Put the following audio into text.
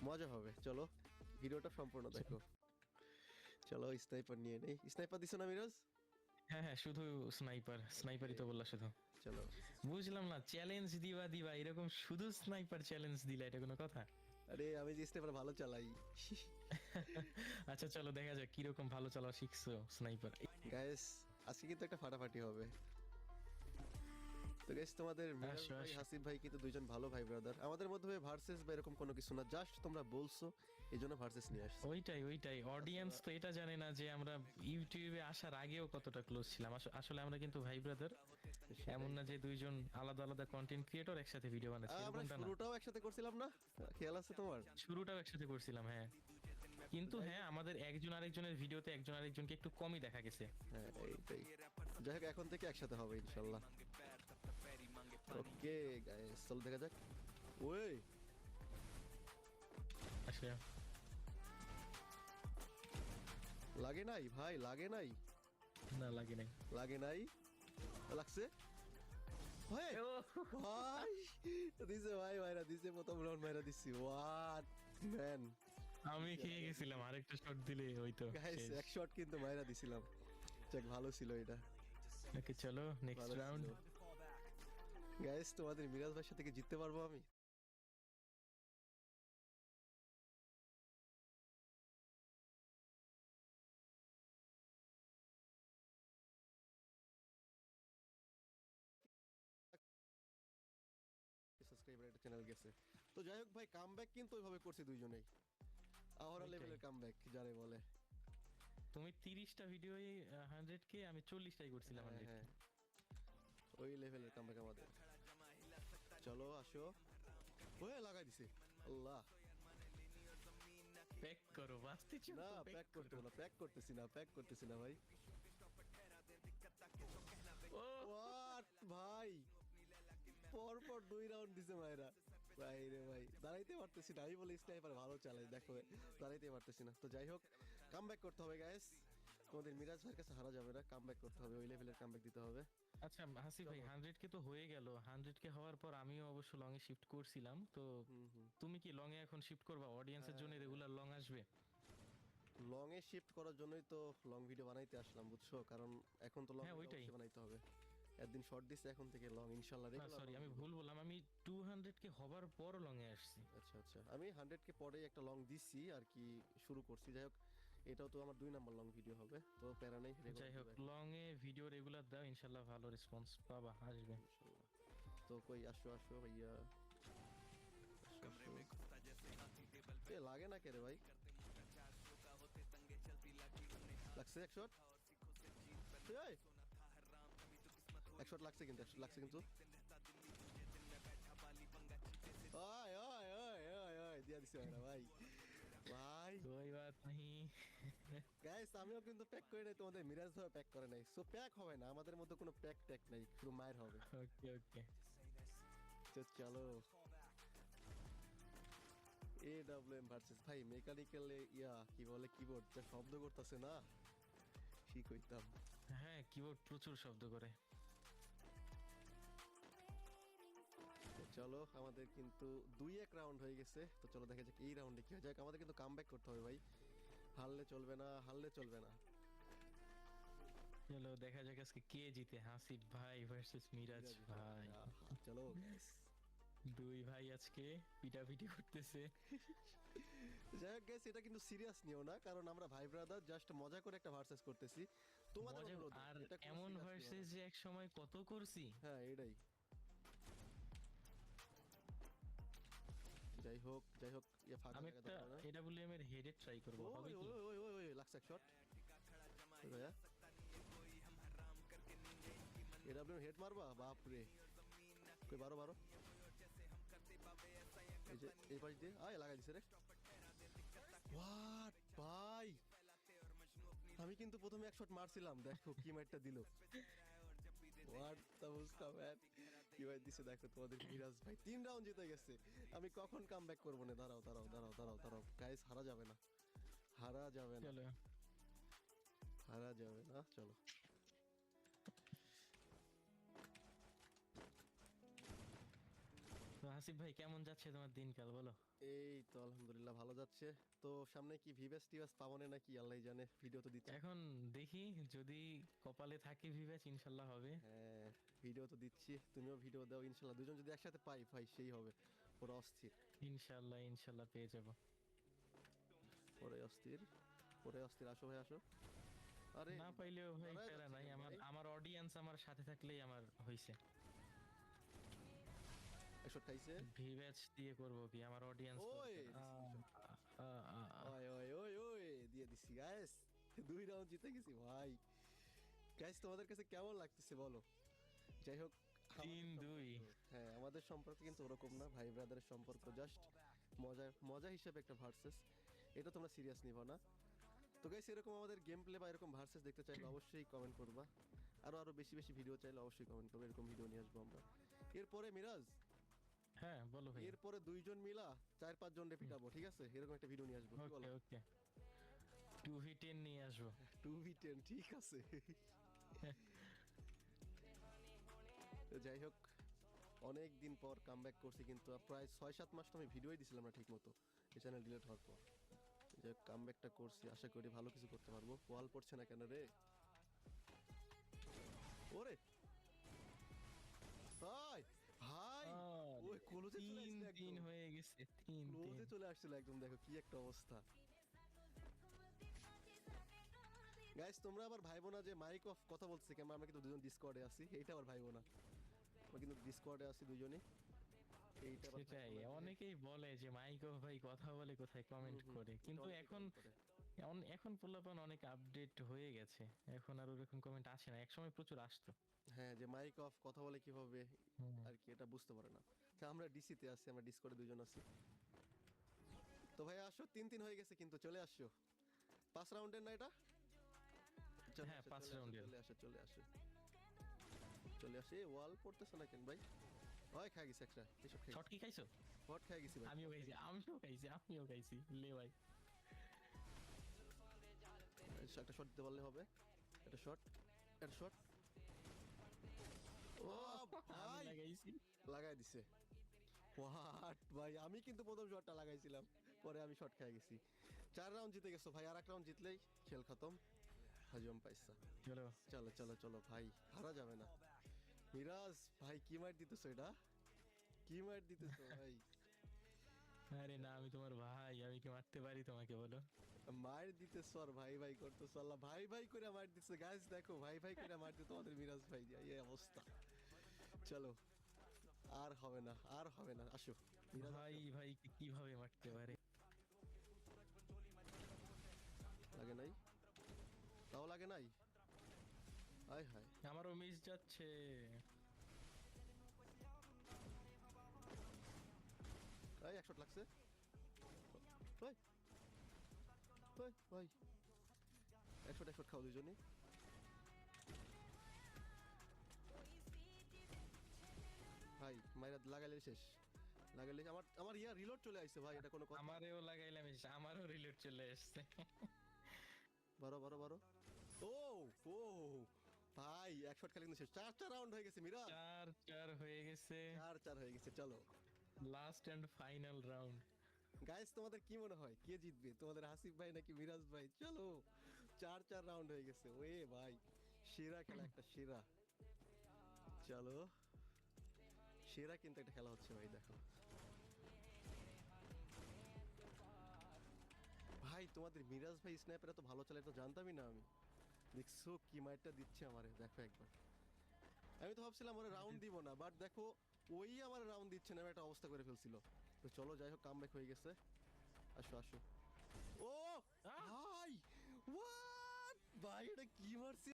মজা হবে। চলো ভিডিওটা সম্পূর্ণ দেখো। চলো স্নাইপার নিয়ে নেই। স্নাইপার দিছো না মিরাজ? হ্যাঁ হ্যাঁ, শুধু স্নাইপারই তো বললা শুধু। চলো বুঝলাম না, চ্যালেঞ্জ দিবা এরকম শুধু স্নাইপার চ্যালেঞ্জ দিলা, এটা কোনো কথা? আরে আমি যে স্নাইপার ভালো চালাই। আচ্ছা চলো দেখা যাক কিরকম ভালো চালানো শিখছো স্নাইপার। গাইস আজকে কিন্তু একটা ফাটাফাটি হবে। তো গাইস তোমাদের মিরাজ আসো ভাই আসো। হাসিব ভাই কিন্তু দুইজন ভালো ভাই ব্রাদার। আমাদের মধ্যে ভার্সেস বা এরকম কোনো কিছু না, জাস্ট তোমরা বলছো এই জন্য ভার্সেস নিয়ে আসছি। ওইটাই অডিয়েন্স তো এটা জানে না যে আমরা ইউটিউবে আসার আগেও কতটা ক্লোজ ছিলাম। আসলে আমরা কিন্তু ভাই ব্রাদার, এমন সেটাই। না যে দুইজন আলাদা আলাদা কন্টেন্ট ক্রিয়েটর একসাথে ভিডিও বানাচ্ছি, আমরা এরকমটা না। শুরুটাও একসাথে করছিলাম না, খেয়াল আছে তোমার? শুরুটাও একসাথে করছিলাম, হ্যাঁ। কিন্তু যাই হ্যাঁ, হোক, আমাদের একজন আরেকজনের ভিডিওতে একজন আরেকজনকে একটু কমই দেখা গেছে। হ্যাঁ এইটাই। যাই হোক এখন থেকে একসাথে হবে ইনশাল্লাহ। ওকে গাইস চলো দেখা যাক। ওই আসলে লাগে নাই ভাই, লাগে নাই, না, লাগে নাই। লাগে নাই, লাগছে ভাই। ও, ভাই দিছে ভাই, ভাইরা দিছে, প্রথম রাউন্ড ভাইরা দিছি। হোয়াট ম্যান আমি খেয়ে গেছিলাম, আরেকটা শট দিলে হয়তো গাইস, শেষ। এক শট কিন্তু মাইরা দিছিলাম। যাক ভালো ছিল এটা, ওকে চলো নেক্সট ভালো ছিল। রাউন্ড। গাইস তোমাদের মিরাজ ভাইয়ের সাথে কি জিততে পারবো আমি? সাবস্ক্রাইবার একটা চ্যানেল গেছে। তো যাই হোক ভাই, কামব্যাক কিন্তু ওইভাবে করছে দুইজনেই, আওয়ারা ওইটাই। লেভেলের কামব্যাক যারে বলে। তুমি 30টা ভিডিও 100K, আমি 40টাই করছিলাম হ্যাঁ 100K। হ্যাঁ, ওই লেভেলের কামব্যাক আমাদের। চলো আসো। ওয়ে লাগাই দিছে, আল্লাহ। প্যাক করো, বাঁচতে চাও না তো প্যাক প্যাক করতে করো। না, প্যাক করতেছি না, প্যাক করতেছি না ভাই। ও, হোয়াট ভাই, পর পর 2 রাউন্ড দিছে মায়েরা। ভাই রে ভাই, দাঁড়াইতে পারতেছি না, আমি বলি স্নাইপার ভালো চালাই, দেখো দাঁড়াইতে পারতেছি না। তো যাই হোক কামব্যাক করতে হবে গাইস, তোমাদের মিরাজ ভাইয়ের কাছে হারা যাবে না, কামব্যাক করতে হবে, ওই লেভেলের কামব্যাক দিতে হবে। আচ্ছা হাসিফ ভাই, চলো। 100K তো হয়ে গেল। 100K হওয়ার পর আমিও অবশ্য লং এ শিফট করছিলাম তো। হুম হুম। তুমি কি লং এ এখন শিফট করবা? অডিয়েন্সের জন্য রেগুলার লং আসবে? লং এ শিফট করার জন্যই তো লং ভিডিও বানাইতে আসলাম বুঝছো, কারণ এখন তো লং হ্যাঁ ভিডিও ওইটাই। অবশ্যই বানাইতে হবে। একদিন শর্ট দিছে, এখন থেকে লং ইনশাল্লাহ না রেগুলার সরি, লং আমি দিব। ভুল বললাম, আমি 200K হবার পর লং এ আসছি। আচ্ছা আচ্ছা, আমি 100 কে পরেই একটা লং দিছি আর কি, শুরু করছি। যাই হোক এটাও তো আমার 2 নাম্বার লং ভিডিও হবে, তো প্যারা নেই, রেগুলার যাই দিব হোক, এখন লং এ ভিডিও রেগুলার দাও, ইনশাল্লাহ ভালো রেসপন্স পাবা, আসবে। ইনশাল্লাহ। তো কই আসো আসো ভাইয়া, আসো, আসো। এ লাগে না কে রে ভাই, লাগছে এক শট, এক শট লাগছে কিন্তু, এক শট লাগছে কিন্তু। ওই ওই ওই ওই ওই দিয়া দিছে ভাইরা ভাই, ভাই कोई बात नहीं। গাইস আমিও কিন্তু প্যাক করে নাই, তোমাদের মিরাজ ভাই প্যাক করে নাই, সো প্যাক হবে না, আমাদের মধ্যে কোনো প্যাক ট্যাক নাই, শুধু মায়ের হবে। Okay okay. তো চলো AWM ভার্সেস ভাই মেকানিক্যাল, ইয়া কি বলে কিবোর্ড যা শব্দ করতেছে না, কি কইতাম। হ্যাঁ, কিবোর্ড প্রচুর শব্দ করে। তো চলো আমাদের কিন্তু 2-1 রাউন্ড হয়ে গেছে, তো চলো দেখা যাক এই রাউন্ডে কি হয়। যাক আমাদের কিন্তু কামব্যাক করতে হবে ভাই, হারলে চলবে না, হারলে চলবে না। চলো দেখা যাক আজকে কে জিতে, হাসিফ ভাই ভার্সেস মিরাজ মিরাজ ভাই, ভাই। আহা, চলো গাইস। দুই ভাই আজকে পিটাপিটি করতেছে। যাই হোক গাইস, এটা কিন্তু সিরিয়াস নিও না, কারণ আমরা ভাই ব্রাদার জাস্ট মজা করে একটা ভার্সেস করতেছি তোমাদের মজা। অনুরোধে, আর এটা কোনো এমন সিরিয়াস নিও না। ভার্সেস যে এক সময় কত করছি। হ্যাঁ এটাই। যাই হোক যাই হোক, ইয়ে ফাঁকা আমি জায়গা একটা দরকার না। এডব্লিউএম এর হেডে ট্রাই করব, হবে ওই কি? ওই ওই ওই ওই লাগছে এক শট ভাইয়া। এডব্লিউ হেড মারবা, বাপ রে, কই বারো বারো, এই যে এই পাশ দিয়ে আয় লাগাই দিছে রে। হোয়াট ভাই, আমি কিন্তু প্রথমে এক শট মারছিলাম, দেখো কি মারটা দিল। হোয়াট দ্য মুস্কা ম্যান, কি ভাই দিছে দেখো তোমাদের মিরাজ ভাই, 3 রাউন্ড জিতে গেছে। আমি কখন কামব্যাক করবো না, দাঁড়াও দাঁড়াও দাঁড়াও দাঁড়াও দাঁড়াও গাইস, হারা যাবে না, হারা যাবে না, চলো হারা যাবে না, চলো। তো হাসিফ ভাই কেমন যাচ্ছে তোমার দিনকাল বলো? এই তো আলহামদুলিল্লাহ ভালো যাচ্ছে। তো সামনে কি ভিভেস টিভাস পাবো না নাকি আল্লাহ জানে, ভিডিও তো দিচ্ছি। এখন দেখি যদি কপালে থাকে ভিভ্যাচ ইনশাল্লাহ হবে। হ্যাঁ, ভিডিও তো দিচ্ছি, তুমিও ভিডিও দাও ইনশাল্লাহ, দুজন যদি একসাথে পাই ভাই সেই হবে পুরো অস্থির। ইনশাল্লাহ ইনশাল্লাহ পেয়ে যাব। পুরো অস্থির, পুরো অস্থির, আসো ভাই আসো। আরে না পাইলেও ভাই দাঁড়ায় প্যারা যাচ্ছে নাই, কেন আমার ভাই? আমার অডিয়েন্স আমার সাথে থাকলেই আমার হইছে। একশো খাইছে। ভিভ্যাচ দিয়ে করব কি, আমার অডিয়েন্স ওই দরকার। ওই ওই ওই ওই দিয়ে দিছি গাইস, 2 রাউন্ড জিতে গেছি ভাই। গাইস তোমাদের কাছে কেমন লাগতেছে বলো? যাই হোক, আমাদের 3-2। সম্পর্ক- হ্যাঁ আমাদের সম্পর্ক কিন্তু ওরকম না, ভাই ব্রাদারের সম্পর্ক, জাস্ট মজা মজা হিসেবে একটা ভার্সেস, এটা তোমরা সিরিয়াস নিবা না। তো গাইস এরকম আমাদের গেম প্লে বা এরকম ভার্সেস দেখতে চাইলে অবশ্যই কমেন্ট করবা, আরো আরো বেশি বেশি ভিডিও চাইলে অবশ্যই কমেন্ট করবে, এরকম ভিডিও নিয়ে আসবো আমরা। এরপরে মিরাজ, হ্যাঁ বলো ভাই। এরপরে 2 জন মিলা 4-5 জন রে পিটাবো, ঠিক আছে? এরকম একটা ভিডিও নিয়ে আসবো, কি ওকে বলো? ওকে, 2v10 নিয়ে আসবো। 2v10 ঠিক আছে। তো যাই হোক, অনেক দিন পর কামব্যাক করছি, কিন্তু প্রায় 6-7 মাস তো আমি ভিডিওই দিছিলাম না ঠিক মতো, এই চ্যানেল ডিলিট হওয়ার পর। যাই হোক কামব্যাকটা করছি, আশা করি ভালো কিছু করতে পারবো। ওয়াল পড়ছে না কেন রে? ওরে ভাই, ভাই ওই ক্লোজে চলে আসছে 3-3 একদম, হয়ে গেছে, 3-3। ক্লোজে চলে আসছিল একদম, দেখো কি একটা অবস্থা। গাইস তোমরা আবার ভাইবো না যে মাইক অফ কথা বলছে কেন, আমরা কিন্তু দুজন ডিসকর্ডে আছি, এইটা আবার ভাইবো না, আমরা কিন্তু ডিসকর্ডে আছি দুজনই, এইটা আবার সেটাই, ভাইবো না যে- অনেকেই বলে যে মাইকো ভাই কথা বলে কোথায়, কমেন্ট হুম, হুম, করে, এটা কিন্তু অনেকেই এখন comment করে। এখন পোলাপান অনেক আপডেট হয়ে গেছে, এখন আর ওরকম কমেন্ট আসে না, একসময় প্রচুর আসতো। হ্যাঁ, যে মাইক অফ কথা বলে কিভাবে হুম। আর কি, এটা বুঝতে পারে না। তা আমরা ডিসিতে আছি, আমরা ডিসকর্ডে দুজন আছি। তো ভাই আসো, 3-3 হয়ে গেছে কিন্তু, চলে আসো। 5 রাউন্ডের না এটা? চলে হ্যাঁ, আসো, 5 চলে আসো, রাউন্ডের। চলে আসো, চলে আসো, চলে আসো। ওয়াল পড়তেছে না কেন ভাই? হয় খাই গেছে একটা, এসব খাই শর্ট কি খাইছো? হট খাই গেছি ভাই। আমিও খাইছি লে ভাই। একটা শট দিতে পারলে হবে, একটা শট, একটা শট। ও আমি ভাই, লাগাইছি। লাগাই দিছে। হোয়াট ভাই, আমি কিন্তু প্রথম শটটা লাগাইছিলাম, পরে আমি শট খেয়ে গেছি। 4 রাউন্ড জিতে গেছো ভাই, আর 1 রাউন্ড জিতলেই খেল খতম, হাজম পাইসা। চলো। চলো চলো চলো ভাই, হারা যাবে না। মিরাজ ভাই কি মার দিতেছো এটা, কি মার দিতেছো ভাই? আরে না, আমি তোমার ভাই, আমি কি মারতে পারি তোমাকে বলো? মার দিতেছো আর ভাই ভাই করতেছো, আল্লাহ ভাই ভাই করে মার দিতেছে। গাইস দেখো, ভাই ভাই করে মার দিতে তোমাদের মিরাজ ভাই, এই অবস্থা। চলো, আর হবে না, আর হবে না, আসো মিরাজ আসো। ভাই ভাইকে কিভাবে মারতে পারে? লাগে নাই, তাও লাগে নাই, হায় হায়। আমারও মিস যাচ্ছে। এই 1 শট লাগছে, ওই ওই ওই, 1 শট খাও দুজনই। ভাই মাইরা লাগাইলে শেষ, লাগাইলে আমার আমার ইয়া রিলোড চলে আসছে ভাই, এটা কোনো কথা? আমারও লাগাইলাম, আমারও রিলেট চলে এসছে। বারো বারো বারো, ও ও ভাই 1 শট খেলে কিন্তু শেষ। 4-4 রাউন্ড হয়ে গেছে মিরাজ, 4-4 হয়ে গেছে। 4-4 হয়ে গেছে। চলো last and final round. Guys, তোমাদের কি মনে হয় কে জিতবে, তোমাদের হাসিফ ভাই নাকি মিরাজ ভাই? চলো, 4-4 রাউন্ড হয়ে গেছে, ওয়ে ভাই সেরা খেলা, একটা সেরা। চলো, সেরা কিন্তু একটা খেলা হচ্ছে ভাই, দেখো ভাই তোমাদের মিরাজ ভাই স্ন্যাপের তো ভালো চালে, তো জানতামই না আমি। দেখছো কি মাইরটা দিচ্ছে আমারে, দেখো একবার। আমি তো ভাবছিলাম ওরা রাউন্ড দিব না, বাট দেখো ওই আমার রাউন্ড দিচ্ছে না, একটা অবস্থা করে ফেলছিল। তো চলো যাই হোক, কামব্যাক হয়ে গেছে। আসো আসো। ও ভাই, হোয়াট ভাই, এটা কি মারছি